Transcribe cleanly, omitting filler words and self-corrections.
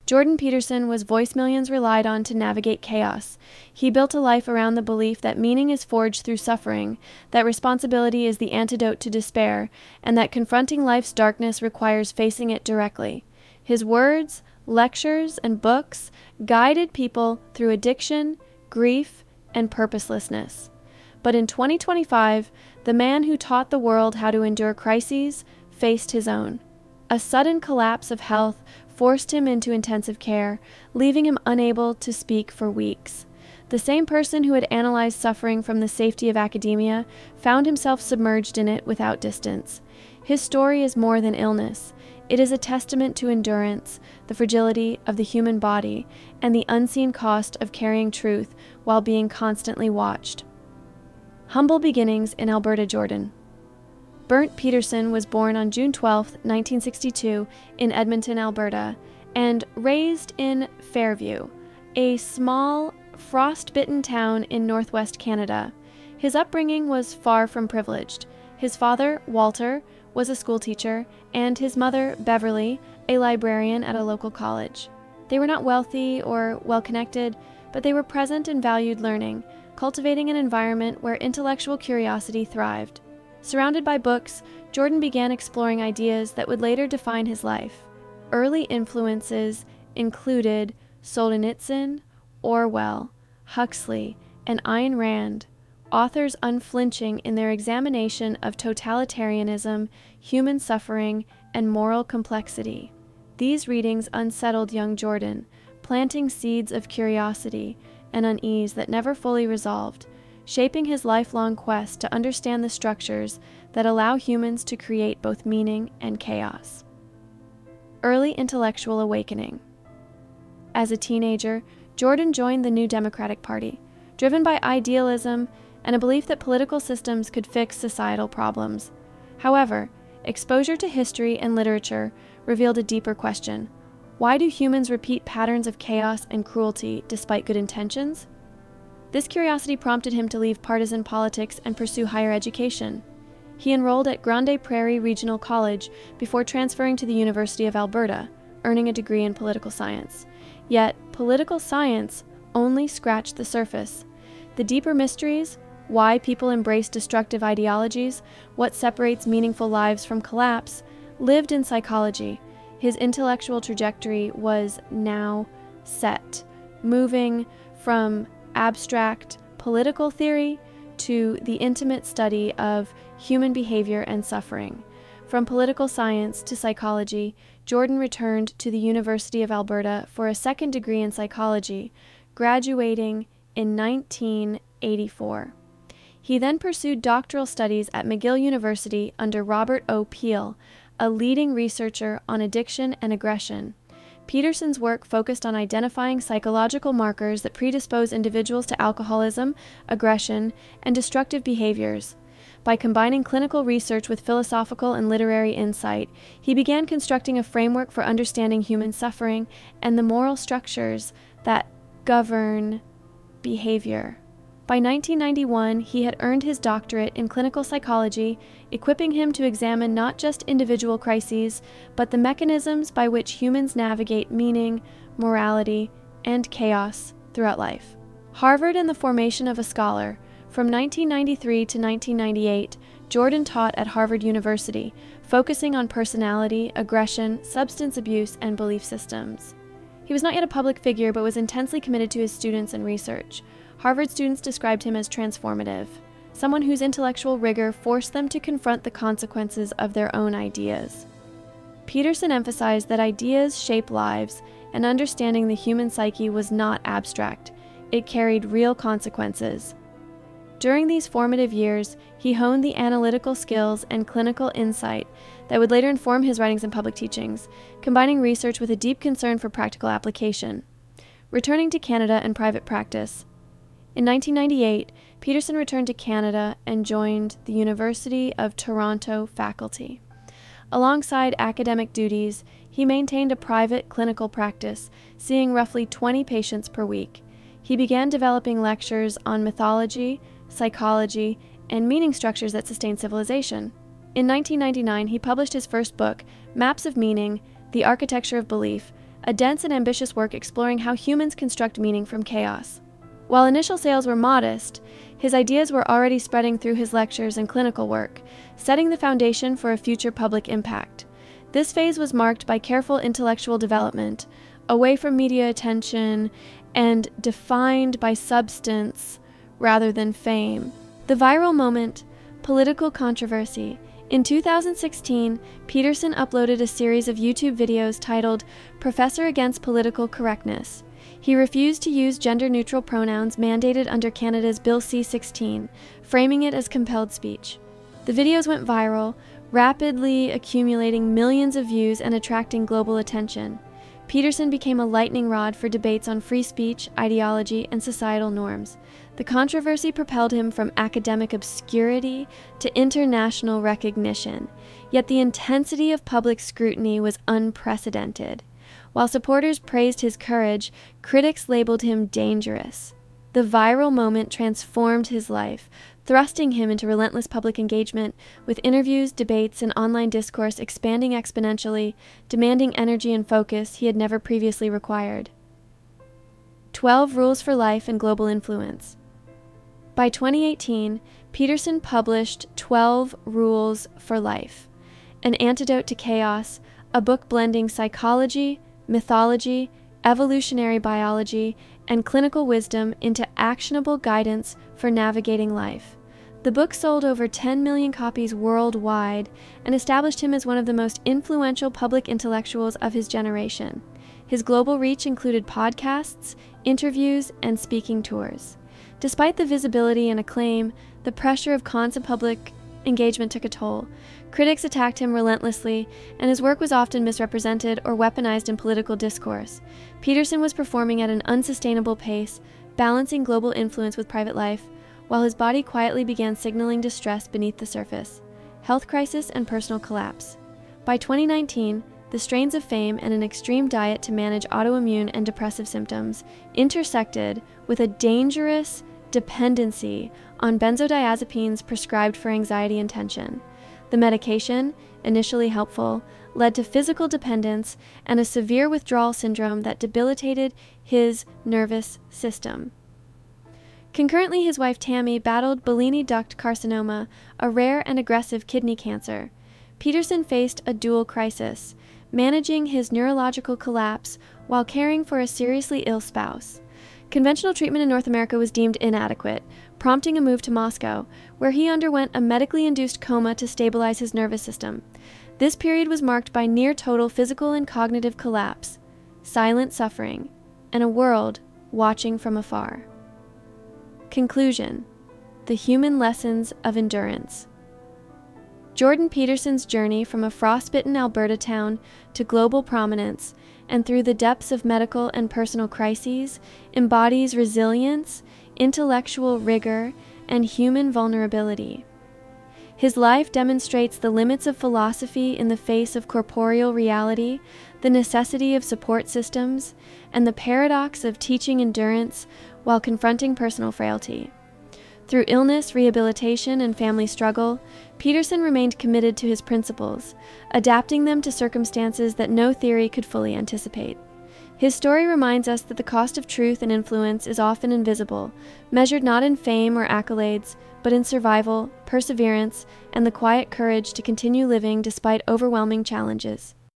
Jordan Peterson was voice millions relied on to navigate chaos. He built a life around the belief that meaning is forged through suffering, that responsibility is the antidote to despair, and that confronting life's darkness requires facing it directly. His words, lectures, and books guided people through addiction, grief, and purposelessness. But in 2025, the man who taught the world how to endure crises faced his own. A sudden collapse of health forced him into intensive care, leaving him unable to speak for weeks. The same person who had analyzed suffering from the safety of academia found himself submerged in it without distance. His story is more than illness. It is a testament to endurance, the fragility of the human body, and the unseen cost of carrying truth while being constantly watched. Humble beginnings in Alberta, Jordan. Bernd Peterson was born on June 12, 1962, in Edmonton, Alberta, and raised in Fairview, a small, frost-bitten town in northwest Canada. His upbringing was far from privileged. His father, Walter, was a schoolteacher, and his mother, Beverly, a librarian at a local college. They were not wealthy or well-connected, but they were present and valued learning, cultivating an environment where intellectual curiosity thrived. Surrounded by books, Jordan began exploring ideas that would later define his life. Early influences included Solzhenitsyn, Orwell, Huxley, and Ayn Rand, authors unflinching in their examination of totalitarianism, human suffering, and moral complexity. These readings unsettled young Jordan, planting seeds of curiosity and unease that never fully resolved, shaping his lifelong quest to understand the structures that allow humans to create both meaning and chaos. Early intellectual awakening. As a teenager, Jordan joined the New Democratic Party, driven by idealism and a belief that political systems could fix societal problems. However, exposure to history and literature revealed a deeper question. Why do humans repeat patterns of chaos and cruelty despite good intentions? This curiosity prompted him to leave partisan politics and pursue higher education. He enrolled at Grande Prairie Regional College before transferring to the University of Alberta, earning a degree in political science. Yet, political science only scratched the surface. The deeper mysteries, why people embrace destructive ideologies, what separates meaningful lives from collapse, lived in psychology. His intellectual trajectory was now set, moving from abstract political theory to the intimate study of human behavior and suffering. From political science to psychology, Jordan returned to the University of Alberta for a second degree in psychology, graduating in 1984. He then pursued doctoral studies at McGill University under Robert O. Peel, a leading researcher on addiction and aggression. Peterson's work focused on identifying psychological markers that predispose individuals to alcoholism, aggression, and destructive behaviors. By combining clinical research with philosophical and literary insight, he began constructing a framework for understanding human suffering and the moral structures that govern behavior. By 1991, he had earned his doctorate in clinical psychology, equipping him to examine not just individual crises, but the mechanisms by which humans navigate meaning, morality, and chaos throughout life. Harvard and the formation of a scholar. From 1993 to 1998, Jordan taught at Harvard University, focusing on personality, aggression, substance abuse, and belief systems. He was not yet a public figure, but was intensely committed to his students and research. Harvard students described him as transformative, someone whose intellectual rigor forced them to confront the consequences of their own ideas. Peterson emphasized that ideas shape lives, and understanding the human psyche was not abstract. It carried real consequences. During these formative years, he honed the analytical skills and clinical insight that would later inform his writings and public teachings, combining research with a deep concern for practical application. Returning to Canada and private practice. In 1998, Peterson returned to Canada and joined the University of Toronto faculty. Alongside academic duties, he maintained a private clinical practice, seeing roughly 20 patients per week. He began developing lectures on mythology, psychology, and meaning structures that sustain civilization. In 1999, he published his first book, Maps of Meaning: The Architecture of Belief, a dense and ambitious work exploring how humans construct meaning from chaos. While initial sales were modest, his ideas were already spreading through his lectures and clinical work, setting the foundation for a future public impact. This phase was marked by careful intellectual development, away from media attention, and defined by substance rather than fame. The viral moment, political controversy. In 2016, Peterson uploaded a series of YouTube videos titled Professor Against Political Correctness. He refused to use gender-neutral pronouns mandated under Canada's Bill C-16, framing it as compelled speech. The videos went viral, rapidly accumulating millions of views and attracting global attention. Peterson became a lightning rod for debates on free speech, ideology, and societal norms. The controversy propelled him from academic obscurity to international recognition, yet the intensity of public scrutiny was unprecedented. While supporters praised his courage, critics labeled him dangerous. The viral moment transformed his life, thrusting him into relentless public engagement, with interviews, debates, and online discourse expanding exponentially, demanding energy and focus he had never previously required. 12 Rules for Life and Global Influence. By 2018, Peterson published 12 Rules for Life, an antidote to chaos, a book blending psychology, mythology, evolutionary biology, and clinical wisdom into actionable guidance for navigating life. The book sold over 10 million copies worldwide and established him as one of the most influential public intellectuals of his generation. His global reach included podcasts, interviews, and speaking tours. Despite the visibility and acclaim, the pressure of constant public engagement took a toll. Critics attacked him relentlessly, and his work was often misrepresented or weaponized in political discourse. Peterson was performing at an unsustainable pace, balancing global influence with private life, while his body quietly began signaling distress beneath the surface. Health crisis and personal collapse. By 2019, the strains of fame and an extreme diet to manage autoimmune and depressive symptoms intersected with a dangerous dependency on benzodiazepines prescribed for anxiety and tension. The medication, initially helpful, led to physical dependence and a severe withdrawal syndrome that debilitated his nervous system. Concurrently, his wife Tammy battled Bellini duct carcinoma, a rare and aggressive kidney cancer. Peterson faced a dual crisis, managing his neurological collapse while caring for a seriously ill spouse. Conventional treatment in North America was deemed inadequate, prompting a move to Moscow, where he underwent a medically induced coma to stabilize his nervous system. This period was marked by near-total physical and cognitive collapse, silent suffering, and a world watching from afar. Conclusion: the human lessons of endurance. Jordan Peterson's journey from a frostbitten Alberta town to global prominence and through the depths of medical and personal crises embodies resilience, intellectual rigor, and human vulnerability. His life demonstrates the limits of philosophy in the face of corporeal reality, the necessity of support systems, and the paradox of teaching endurance while confronting personal frailty. Through illness, rehabilitation, and family struggle, Peterson remained committed to his principles, adapting them to circumstances that no theory could fully anticipate. His story reminds us that the cost of truth and influence is often invisible, measured not in fame or accolades, but in survival, perseverance, and the quiet courage to continue living despite overwhelming challenges.